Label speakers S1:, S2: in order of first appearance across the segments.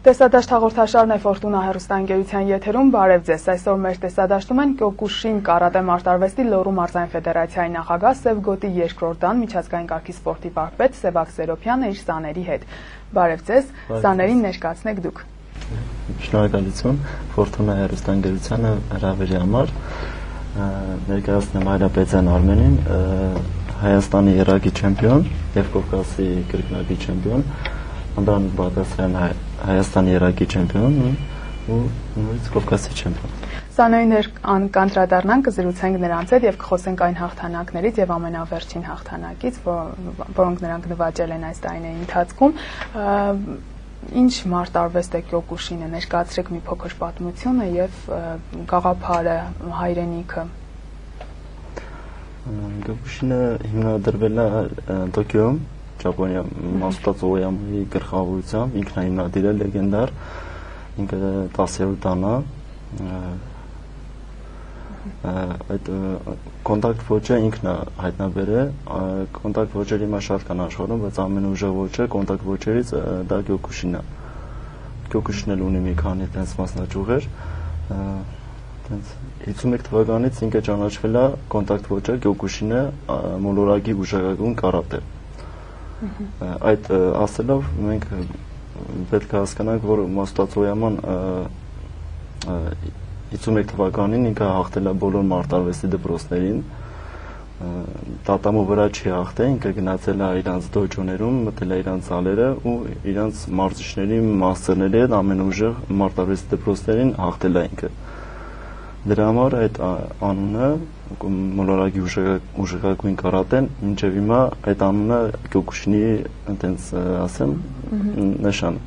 S1: Տեսադաշտ հաղորդաշարն է Ֆորտունա հեռուստաընկերության եթերում, բարև ձեզ, այսօր մեր տեսադաշտում են Կյոկուշին կարատե մարտարվեստի Լոռու մարզային ֆեդերացիայի նախագահ Սև գոտի երկրորդ դան միջազգային կարգի սպորտի վարպետ Սևակ Սերոբյանը իր սաների հետ։ Բարև ձեզ, սաներին ներկայացնեք դուք։
S2: Շնորհակալություն Ֆորտունա հեռուստաընկերությանը հրավերի համար, ներկայացնեմ Հայրապետյան Արմենին, Հայաստանի եռակի չեմպիոն եւ Կովկասի կրկնակի չեմպիոն, Անդրան Բաղդասարյան Հայաստանի եռակի չեմպիոն ու նույնիսկ Կովկասի չեմպիոն։
S1: Սաներին կանդրադառնանք, կզրուցենք նրանց հետ եւ կխոսենք այն հաղթանակներից եւ ամենավերջին հաղթանակից, որոնք նրանք նվաճել են այս տարիների ընթացքում։ Ինչ մարտարվեստ է Կյոկուշինը, ներկայացրեք մի փոքր պատմությունը եւ գաղափարը, հայրենիքը։
S2: Կյոկուշինը հիմնադրվել է Տոկիոյում, Ճապոնիա, Մասուտա Օյամայի գլխավորությամբ, ինքն է հիմնադիր է լեգենդար, ինքը 10-րդ տան է, այդ կոնտակտ ոճը ինքն է հայտնաբերել, կոնտակտ ոճերի հիմա շատ կան աշխարհում, բայց ամենուժեղ ոճը կոնտակտ ոճերից դա Կյոկուշինն է։ Կյոկուշինն էլ ունի մի քանի այդպես մասնաճյուղեր, այդպես 51 թվականից ինքը ճանաչվել է կոնտակտ ոճը Կյոկուշինը մոլորակի ուժեղագույն կարատե։ Այդ ասելով մենք պետք է հասկանանք, որ Մասուտա Օյաման 51 թվականին ինքը հաղթել է բոլոր մարտարվեստի դպրոցներին, տատամու վրա չի հաղթել, ինքը գնացել է իրանց դոջոներում, մտել է իրանց զալերը ու իրանց մարզիչների, մաստերների հետ ամենուժեղ մարտարվեստի դպրոցներին հաղթել է ինքը։ Դրա համար այդ անունը մոլորակի ուժեղագույն կարատեն, մինչև հիմա այդ անունը Կյոկուշինի այդպես ասեմ նշան։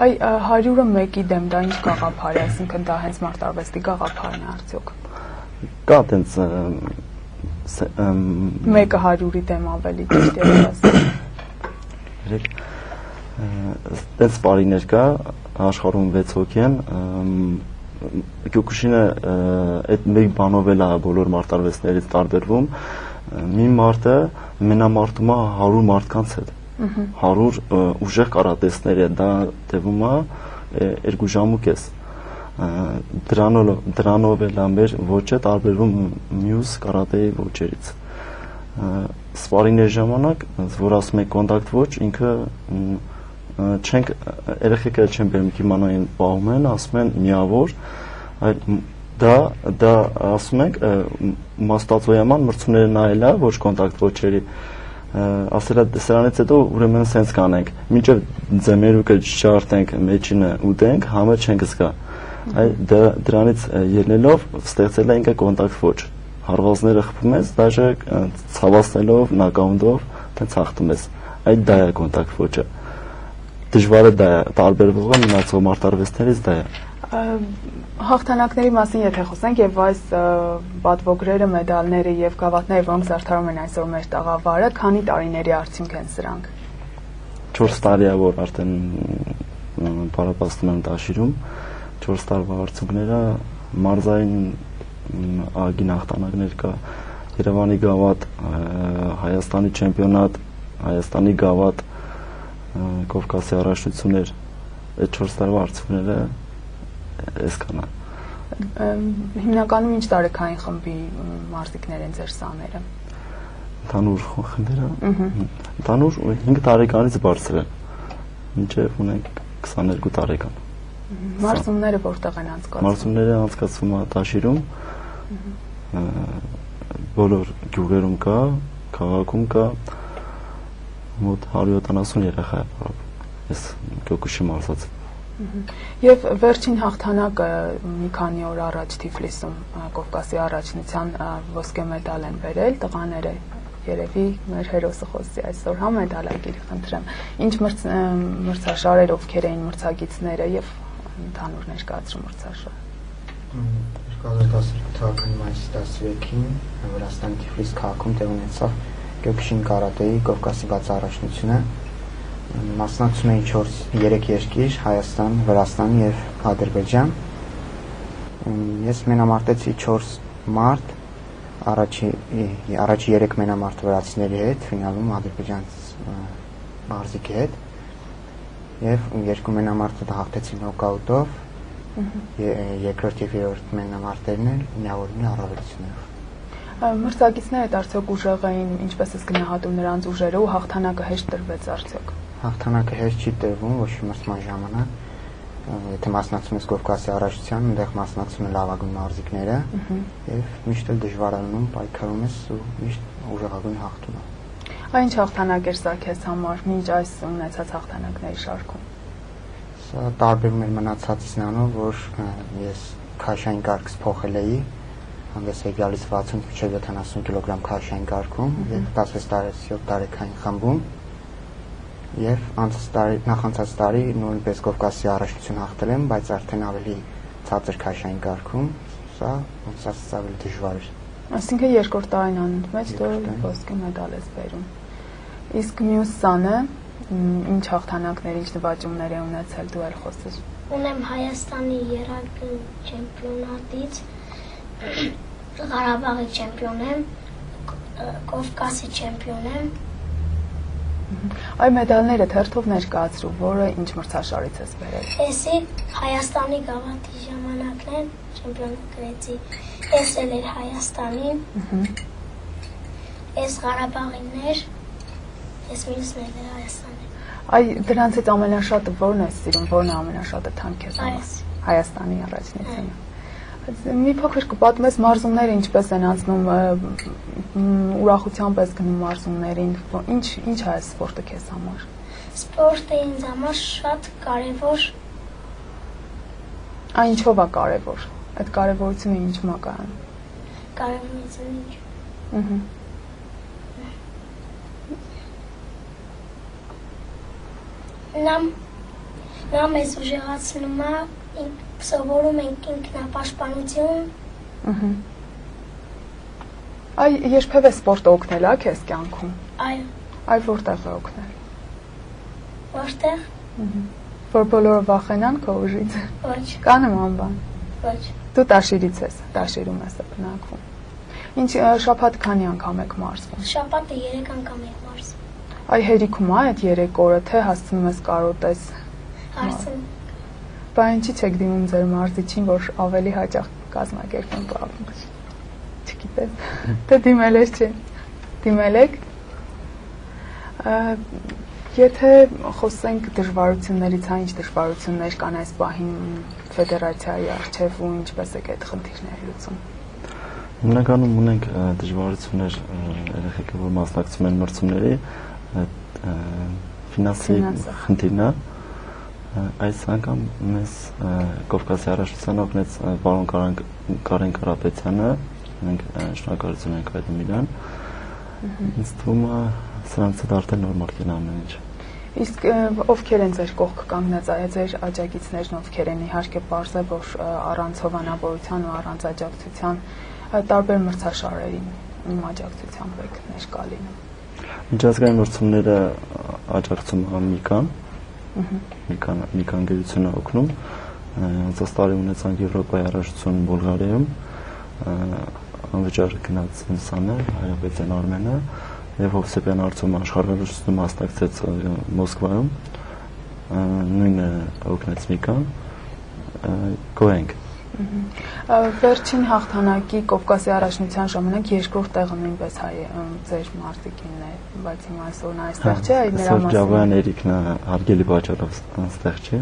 S1: Այ 101-ի դեմ դա ինչ գաղափար է, այսինքն դա հենց մարտարվեստի գաղափարն է արդյոք։
S2: Կա այդպես
S1: մեկը 100-ի դեմ ավելի ճիշտ է ասել։
S2: Այդպես բարիներ կա, աշխարհում 6 հոգի են, Կյոկուշինը այդ մեկ բանով էլ է բոլոր մարտարվեստներից տարբերվում։ Մի մարտը մենամարտում է 100 մարդկանց հետ։ 100 ուժեղ կարատեստների հետ, դա տևում է 2 ժամ ու կես։ Դրանով էլ մեր ոճը տարբերվում մյուս կարատեի ոճերից։ Սպարինգների ժամանակ, որ ասում եք կոնտակտ ոճ, ինքը չենք երեխեքները չեն բերում կիմանոյին պահում են, ասում են միավոր, դա ասում ենք Մասուտա Օյաման մրցումները նայել է ոչ կոնտակտ ոճերի, ասել է սրանից հետո ուրեմն սենց կանենք, մինչև ձմերուկը չջարդենք, մեջինը ուտենք, համը չենք զգա։ Դրանից ելնելով ստեղծել է ինքը կոնտակտ ոճ, հարվածները խփում ես, դաժե ցավացնելով, նոկաուտով, այդպես հաղթում ես։ Այդ դա է կոնտակտ ոճը։ Դժվարը դա է, տարբերվողը մնացող մարտարվեստներից դա է։
S1: Հաղթանակների մասին եթե խոսենք եւ այս պատվոգրերը, մեդալները եւ գավաթները, որոնք զարդարում են այսօր մեր տաղավարը, քանի տարիների արդյունք են սրանք։
S2: 4 տարի է, որ արդեն բարապաստում եմ դաշիրում, 4 տարվա արդյունքները մարզային ագին հաղթանակներ կա, Երևանի գավաթ, Հայաստանի չեմպիոնատ, Հայաստանի գավաթ, Կովկասի առաջնություններ, այդ 4 տարվա արդյունքները այսքան է։
S1: Հիմնականում ինչ տարեքային խմբի մարզիկներ են ձեր սաները։
S2: Ընդհանուր խմբերը, ընդհանուր 5 տարեկանից բարձր են, մինչև ունենք 22 տարեկան։
S1: Մարզումները որտեղ են անցկացվում։
S2: Մարզումները անցկացվում է Տաշիրում, բոլոր գյուղերում կա, քաղաքում կա, մոտ 170 երեխա է այս Կյոկուշի մարզած։
S1: Եվ վերջին հաղթանակը մի քանի օր առաջ Թիֆլիսում Կովկասի առաջնության ոսկե մեդալ են բերել տղաները, երևի մեր հերոսը խոսի այսօր, հա մեդալագիր խնդրեմ։ Ինչ մրցաշարեր ովքեր էին մրցակիցները եւ ընդհանուր ներկայացրու մրցաշար։
S3: 2012 թվականի մայիսի 13-ին Վրաստանի Թիֆլիս քաղաքում տեղ ունեցավ Կյոկուշին կարատեի Կովկասի բաց առաջնությունը, մասնակցում էին 3 երկիր՝ Հայաստան, Վրաստան եւ Ադրբեջան։ Ես մենամարտեցի 4 մարտ, առաջի 3 մենամարտ վրացիների հետ, ֆինալում ադրբեջանց մարզիկի հետ։ եւ երկու մենամարտը հաղթեցին նոկաուտով, երկրորդ եւ երրորդ մենամարտերն էլ միավորին առավելություններով։
S1: Մրցակիցներդ արդյոք ուժեղ էին, ինչպես ես գնահատում նրանց ուժերը ու հաղթանակը հեշտ տրվեց արդյոք։
S3: Հաղթանակը հեշտ չի տրվում ոչ մի մրցման ժամանակ, եթե մասնակցում ես Կովկասի առաջնությանը, այնտեղ մասնակցում են լավագույն մարզիկները եւ միշտ էլ դժվարանում պայքարում ես ու միշտ ուժեղագույն հաղթում ես։
S1: Ինչ հաղթանակ էր սա քեզ համար մինչ այս ունեցած հաղթանակների շարքում։
S3: Սա տարբերում էր մնացածից նրանով, որ ես քաշային կարգս փոխել էի, հանդես եկյալից 60 մինչև 70 կիլոգրամ քաշային կարգում եւ 16 տարեկան 7 տարեկան խմբում եւ նախանցած տարի նույնպես Կովկասի առաջնություն հաղթել եմ, բայց արդեն ավելի ցածր քաշային կարգում, սա ոնց ավելի դժվար էր։
S1: Այսինքն երկրորդ տարին անընդմեջ դու ոսկե մեդալ ես բերում։ Իսկ մյուս սանը ինչ հաղթանակներ, ինչ նվաճումներ է ունեցել դու էլ խոսես։
S4: Ունեմ Հայաստանի երագն չեմպիոնատից, Ղարաբաղի չեմպիոն եմ, Կովկասի չեմպիոն եմ։
S1: Այ մեդալները թերթով ներկայացրու, որը ինչ մրցաշարից ես բերել։
S4: Էսի Հայաստանի գավաթի ժամանակն են չեմպիոնատ գրեցի։ Էս էլ էր Հայաստանի։ Էս Ղարաբաղիններ, էս մյուսներն էր Հայաստանի։
S1: Այ դրանցից ամենաշատը որն ես սիրում, որն է ամենաշատը թանկ քեզ համար։ Հայաստանի առաջնությունը։ Մի փոքր կպատմես մարզումները ինչպես են անցնում, ուրախությամբ ես գնում մարզումներին, ինչ է այս սպորտը քեզ համար։
S4: Սպորտը ինձ համար շատ կարևոր։
S1: Այն ինչով է կարևոր։ Այդ կարևորությունը ինչու՞մ է կայանում։
S4: Կարևորությունը ինչ։ Նա մեզ ուժեղացնում է, սովորում ենք ինքնապաշտպանություն։
S1: Այ երբևէ սպորտը օգնել է քեզ կյանքում։
S4: Այո։
S1: Այ որտեղ է օգնել։
S4: Որտեղ։
S1: Որ բոլորը վախենան քո ուժից։
S4: Ոչ։
S1: Կա նման բան։
S4: Ոչ։
S1: Դու տաշիրից ես, տաշիրում ես բնակվում։ Ինչ շաբաթ քանի անգամ եք մարզվում։
S4: Շաբաթը 3 անգամ եք մարզվում։
S1: Այ հերիքում է այդ 3 օրը, թե հասցնում ես կարոտես։
S4: Հարցնում։
S1: Բա ինչի՞ չեք դիմում ձեր մարզիչին, որ ավելի հաճախ կազմակերպեն բախում։ Չգիտեմ։ Թե դիմել ես չէ։ Դիմել եք։ Եթե խոսենք դժվարություններից, ինչ դժվարություններ կան այս պահին ֆեդերացիայի առջև ու ինչպես եք այդ խնդիրները լուծում։
S2: Հիմնականում ունենք դժվարություններ երեխեքը, որ մասնակցում են մրցումների, ֆինանսի խնդիրն է։ Այս անգամ մեզ Կովկասի առաջնությանը օգնեց պարոն Կարեն Կարապետյանը, մենք շնորհակալություն ենք հայտնում իրան։ Ինձ թվում է սրանց հետ արդեն նորմալ կեն ամեն ինչ։
S1: Իսկ ովքեր են ձեր կողք կանգնած, ձեր աջակիցներն ովքեր են, իհարկե պարզ է, որ առանց հովանավորության ու առանց աջակցության տարբեր մրցաշարերին աջակցությամբ եք ներկա լինում։
S2: Միջազգային մրցումները աջակցում Միկան, Միկան գերությունը օգնում, անցած տարի ունեցանք Եվրոպայի առաջնություն Բուլղարիայում, անվճար գնաց Սանը, Հայրապետյան Արմենը եւ Հովսեփյան Արծում աշխարհարարությունում մասնակցեց Մոսկվայում, նույնը օգնեց Միկան, գոհենք։
S1: Վերջին հաղթանակի Կովկասի առաջնության ժամանակ երկրորդ տեղը նույնպես ձեր մարզիկինն է, բայց հիմա այսօր նա այստեղ չէ, այ նրա մասին։
S2: Սորջավյան Էրիկն հարգելի պատճառով այստեղ չէ։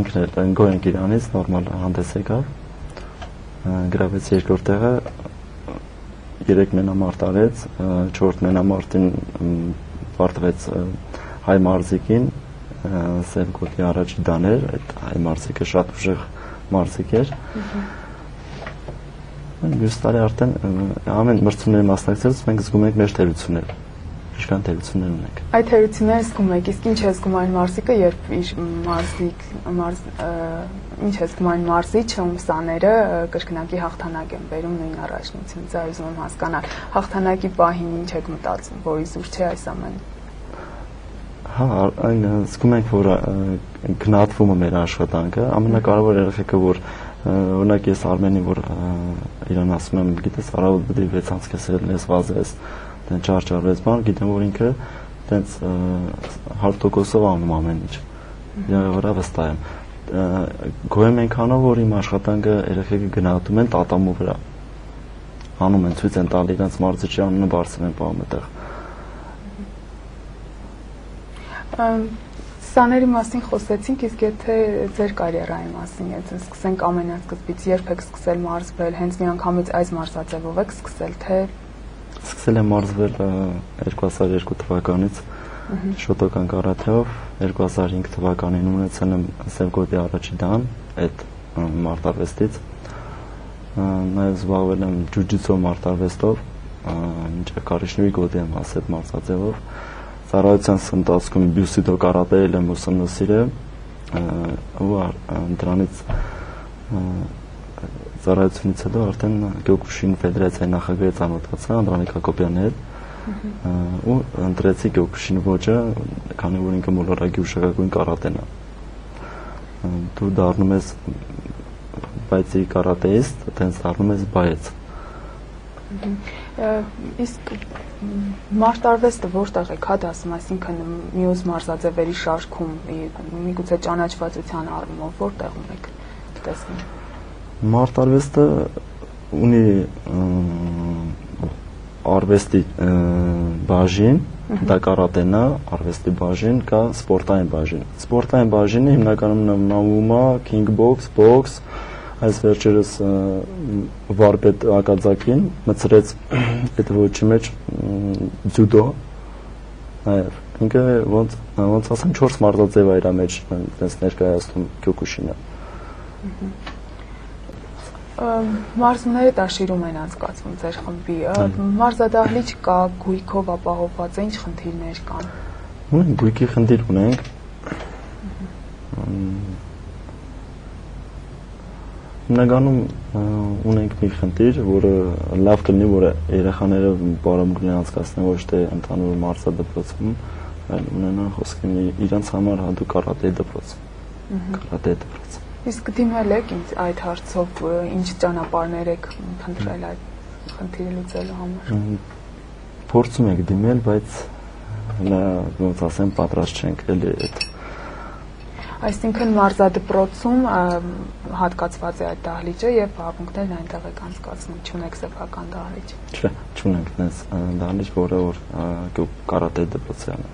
S2: Ինքն էլ գոհենք իրանից, նորմալ հանդես եկավ։ Գրավեց երկրորդ տեղը, 3 մենամարտ արեց, 4 մենամարտին պարտվեց հայ մարզիկին, Սերգոտի առաջի դաներ, այդ հայ մարզիկը շատ ուժեղ մարզիկ էր։ Մյուս տարի արդեն ամեն մրցումների մասնակցելուց մենք զգում ենք մեր թերությունները։ Ինչքան թերություններ ունենք։
S1: Այդ թերությունները զգում եք, իսկ ինչ է զգում այն մարզիկը, երբ իր ինչ է զգում այն մարզիչը, ում սաները կրկնակի հաղթանակ են բերում նույն առաջնություն։ Դա ուզում եմ հասկանալ, հաղթանակի պահին ինչ եք մտածում, որ իզուր չէ այս ամենը։
S2: Հա, այն զգում ենք, որ գնահատվում է մեր աշխատանքը, ամենակարևորը երեխեքը, որ օրինակ ես Արմենին, որ իրան ասում եմ, գիտես, առավոտ պետք է 6 անց կեսել ես վազես, դեն չարչարվեց բան, գիտեմ, որ ինքը տենց 100%-ով անում ամեն ինչ։ Իրար վրա վստահ եմ։ Գոյեմ այնքանով, որ իմ աշխատանքը երեխեքը գնահատում են տատամու վրա։ Անում են, ցույց են տալի իրենց մարզիչի անունը բարձր են պահում այդտեղ։
S1: Սաների մասին խոսեցինք, իսկ եթե ձեր կարիերայի մասին, եթե սկսենք ամենասկզբից, երբ եք սկսել մարզվել, հենց միանգամից այս մարզաձևով եք սկսել, թե
S2: Սկսել եմ մարզվել 2002 թվականից շոտոկան կարաթեով, 2005 թվականին ունեցել եմ Սևգոդի առաջի դան այդ մարտարվեստից, նաև զբաղվել եմ ջուջիցո մարտարվեստով, մինչև Կարիշնուի գոտի եմ հասել այդ մարզաձևով, ծառայության ընթացքում բյուսիդո կարատեել եմ ուսումնասիրել ու դրանից ծառայությունից հետո արդեն Գյուղուշին ֆեդերացիայի նախագահի ծանոթացա Անդրանիկ Հակոբյանի հետ ու ընտրեցի Գյուղուշին ոճը, քանի որ ինքը մոլորակի ուշակագույն կարատեն է։ Դու դառնում ես բայցի կարատեիստ, այդպես դառնում ես բայец։
S1: Իսկ մարտարվեստը որտեղ եք հադասում, այսինքն մյուս մարզաձևերի շարքում, միգուցե ճանաչվածության առումով որտեղում եք տեսնում։
S2: Մարտարվեստը ունի արվեստի բաժին, դա կարատեն է, արվեստի բաժին, կա սպորտային բաժին։ Սպորտային բաժինը հիմնականում նմանվում է քինգբոքս, բոքս, այս վերջերս վարպետ ակածակին մցրեց այդ ոչի մեջ ձյուդո, նաև ինքը ոնց ասեմ 4 մարզաձև է իր մեջ այդպես ներկայացնում Գյուղուշինը։
S1: Մարզումները տաշիրում են անցկացվում ձեր խմբի, մարզադահլիճ կա, գույքով ապահովված է, ինչ խնդիրներ կան։
S2: Գույքի խնդիր ունենք։ Հիմնականում ունենք մի խնդիր, որը լավ կլինի, որ երեխաները բարամուրգին անցկացնեն ոչ թե ընդհանուր մարզադպրոցում, այլ ունենան խոսքին իրենց համար հատուկ կարատե դպրոց։ Կարատե դպրոց։
S1: Իսկ դիմել եք այդ հարցով, ինչ ճանապարհներ եք փնտրել այդ խնդիրը լուծելու համար։
S2: Փորձում ենք դիմել, բայց նա ոնց ասեմ, պատրաստ չենք էլի այդ։
S1: Այսինքն մարզադպրոցում հատկացված է այդ դահլիճը եւ պահապանքներն այնտեղ եք անցկացնում, չունեք սեփական դահլիճ։
S2: Չէ, չունենք այնպես դահլիճ, որը որ կարատե դպրոցն է։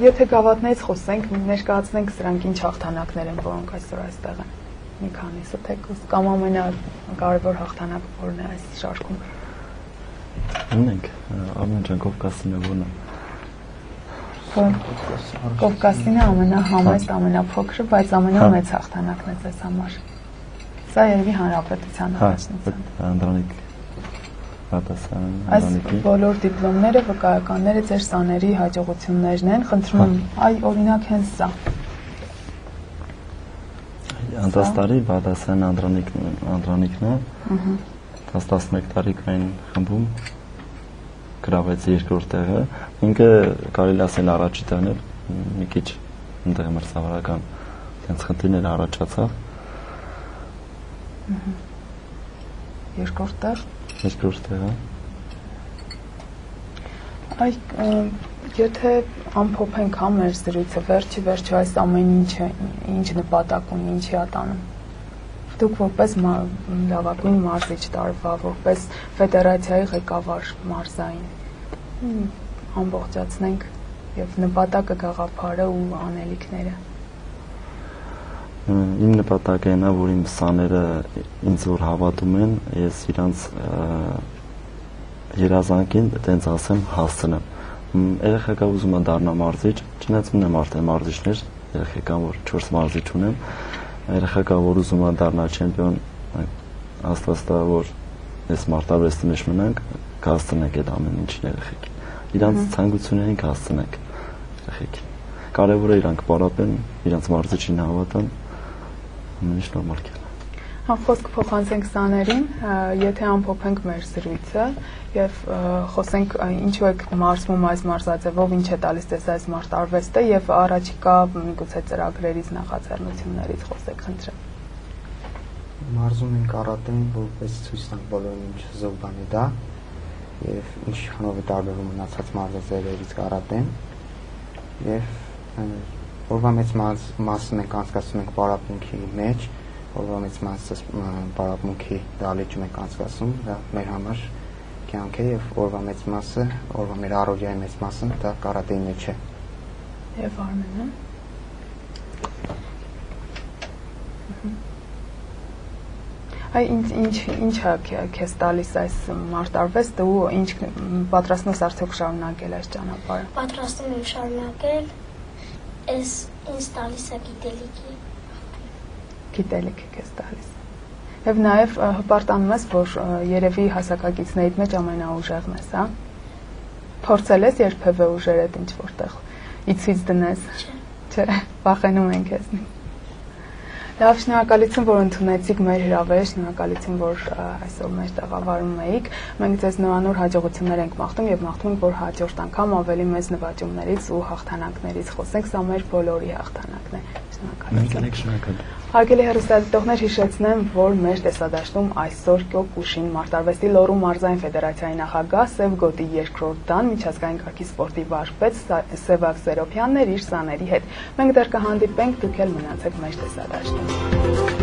S1: Եթե գավաթներից խոսենք, ներկայացնենք սրանք ինչ հաղթանակներ են, որոնք այսօր այստեղ են։ Մի քանիսը թեկուզ կամ ամենակարևոր հաղթանակը որն է այս շարքում։
S2: Ունենք Արմեն Կովկասինը որն է։
S1: Կովկասինը ամենահամեստ, ամենափոքրը, բայց ամենամեծ հաղթանակն է ձեզ համար։ Սա երևի հանրապետության առաջնություն։
S2: Անդրանիկ Բադասարյան,
S1: Այս բոլոր դիպլոմները, վկայականները ձեր սաների հաջողություններն են, խնդրում եմ, այ օրինակ հենց սա։
S2: Անդաստարի Բադասարյան Անդրանիկն է։ 11 տարեկան խմբում գրավեց երկրորդ տեղը, ինքը կարելի ասել առաջի տեղն էր, մի քիչ այնտեղ մրցավարական այնց խնդիրներ առաջացավ։
S1: Երկրորդ տեղ։
S2: Երկրորդ տեղը։
S1: Այ եթե ամփոփենք հա մեր զրույցը, վերջի այս ամեն ինչը ինչ նպատակ ունի, ինչի է տանում։ Դուք որպես լավագույն մարզիչ տարվա, որպես ֆեդերացիայի ղեկավար մարզային ամբողջացնենք եւ նպատակը գաղափարը ու անելիքները։
S2: Իմ նպատակը այն է, որ իմ սաները ինձ որ հավատում են, ես իրանց երազանքին տենց ասեմ հասցնեմ։ Երեխեքա ուզում են դառնա մարզիչ, չնայած ունեմ արդեն մարզիչներ, երեխեքան որ 4 մարզիչ ունեմ, երեխեքա որ ուզում են դառնա չեմպիոն, աստված տա որ ես մարտավեստի մեջ մնանք, կհասցնենք այդ ամեն ինչին երեխեքին։ Իրանց ցանկություններին կհասցնենք երեխեքին։ Կարևորը իրանք պարապեն, իրանց մարզիչին հավատան, ամեն ինչ նորմալ կլինի։
S1: Խոսք փոխանցենք սաներին, եթե ամփոփենք մեր զրույցը եւ խոսենք ինչու եք մարզվում այս մարզաձևով, ինչ է տալիս ձեզ այս մարտարվեստը եւ առաջիկա միգուցե ծրագրերից, նախաձեռնություններից խոսեք, խնդրեմ։
S3: Մարզում ենք կարատեն, որպես ցույց տանք բոլորին ինչ հզոր բան է դա եւ ինչքանով է տարբերվում մնացած մարզաձևերից կարատեն եւ օրվա մեծ մասը մենք անցկացնում ենք պարապմունքի մեջ, օրվա մեծ մասը պարապմունքի դահլիճում ենք անցկացնում, դա մեր համար կյանք է եւ օրվա մեծ մասը, օրվա մեր առօրյայի մեծ մասը դա կարատեի մեջ է։
S1: Եվ Արմենը Այ ինչա քեզ տալիս այս մարտարվեստը ու ինչ պատրաստում ես արդյոք շարունակել այս ճանապարհը։
S4: Պատրաստում եմ շարունակել, այս ինձ տալիս է
S1: գիտելիք քեզ տալիս։ Եվ նաև հպարտանում ես, որ երևի հասակակիցներից մեջ ամենաուժեղն ես, հա։ Փորձել ես երբևէ ուժերդ ինչ որտեղ իցից դնես։ Չէ, վախենում են քեզնից։ Լավ, շնորհակալություն, որ ընդունեցիք մեր հրավերը, շնորհակալություն, որ այսօր մեր տաղավարում էիք։ Մենք ձեզ նորանոր հաջողություններ ենք մաղթում եւ մաղթում ենք, որ հաջորդ անգամ ավելի մեծ նվաճումներից ու հաղթանակներից խոսենք, սա մեր բոլորի հաղթանակն է։ Շնորհակալություն։ Հարգելի հեռուստադիտողներ, հիշեցնեմ, որ մեր տեսադաշտում այսօր Կյոկ Ուշին Մարտարվեստի Լոռու մարզային ֆեդերացիայի նախագահ Սևգոտի երկրորդ դան միջազգային կարգի սպորտի վարպետ Սևակ Սերոփյանն էր իր սաների հետ։ Մենք դեռ կհանդիպենք, դուք էլ մնացեք մեր տեսադաշտում։